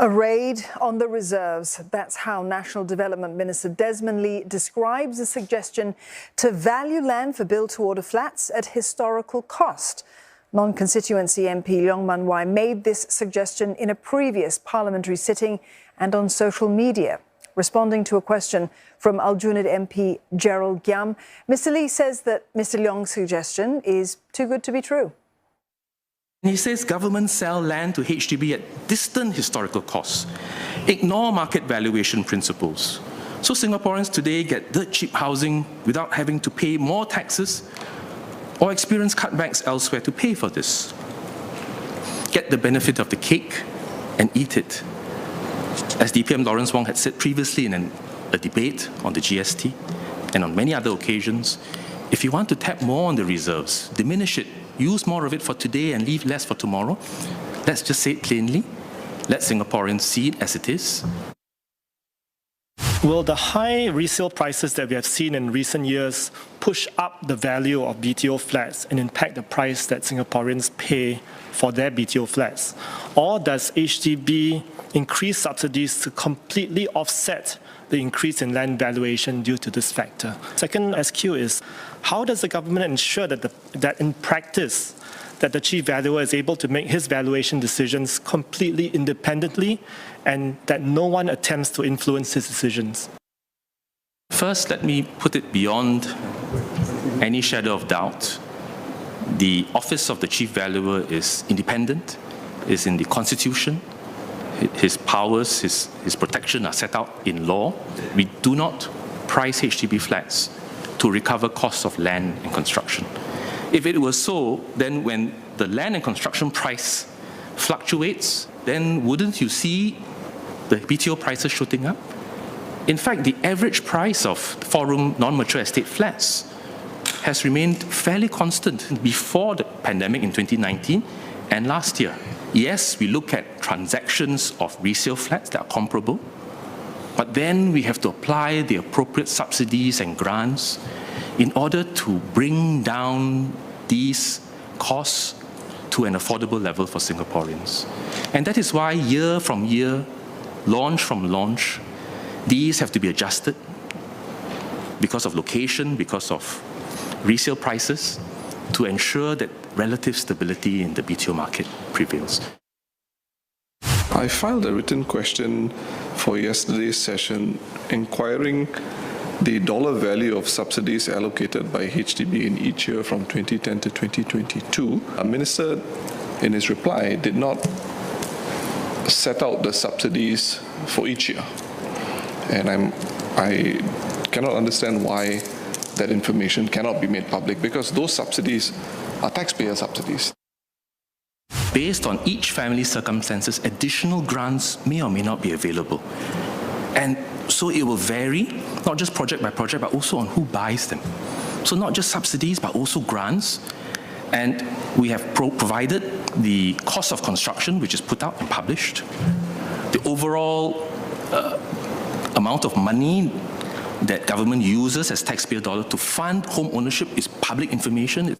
A raid on the reserves. That's how National Development Minister Desmond Lee describes a suggestion to value land for build-to-order flats at historical cost. Non-constituency MP Leong Man Wai made this suggestion in a previous parliamentary sitting and on social media. Responding to a question from Aljunied MP Gerald Giam, Mr. Lee says that Mr. Leong's suggestion is too good to be true. He says governments sell land to HDB at distant historical costs, ignore market valuation principles. So Singaporeans today get dirt cheap housing without having to pay more taxes or experience cutbacks elsewhere to pay for this. Get the benefit of the cake and eat it. As DPM Lawrence Wong had said previously in a debate on the GST and on many other occasions, if you want to tap more on the reserves, diminish it, use more of it for today and leave less for tomorrow. Let's just say it plainly. Let Singaporeans see it as it is. Will the high resale prices that we have seen in recent years push up the value of BTO flats and impact the price that Singaporeans pay for their BTO flats? Or does HDB increase subsidies to completely offset the increase in land valuation due to this factor? Second SQ is, how does the government ensure that in practice, that the chief valuer is able to make his valuation decisions completely independently and that no one attempts to influence his decisions? First, let me put it beyond any shadow of doubt. The office of the chief valuer is independent, is in the Constitution. His powers, his protection are set out in law. We do not price HDB flats to recover costs of land and construction. If it were so, then when the land and construction price fluctuates, then wouldn't you see the BTO prices shooting up? In fact, the average price of four-room non-mature estate flats has remained fairly constant before the pandemic in 2019 and last year. Yes, we look at transactions of resale flats that are comparable, but then we have to apply the appropriate subsidies and grants in order to bring down these costs to an affordable level for Singaporeans. And that is why year from year, launch from launch, these have to be adjusted because of location, because of resale prices, to ensure that relative stability in the BTO market prevails. I filed a written question for yesterday's session inquiring the dollar value of subsidies allocated by HDB in each year from 2010 to 2022. A minister, in his reply, did not set out the subsidies for each year. And I cannot understand why that information cannot be made public, because those subsidies are taxpayer subsidies. Based on each family's circumstances, additional grants may or may not be available. And so it will vary, not just project by project, but also on who buys them. So not just subsidies, but also grants. And we have provided the cost of construction, which is put out and published. The overall amount of money that government uses as taxpayer dollar to fund home ownership is public information.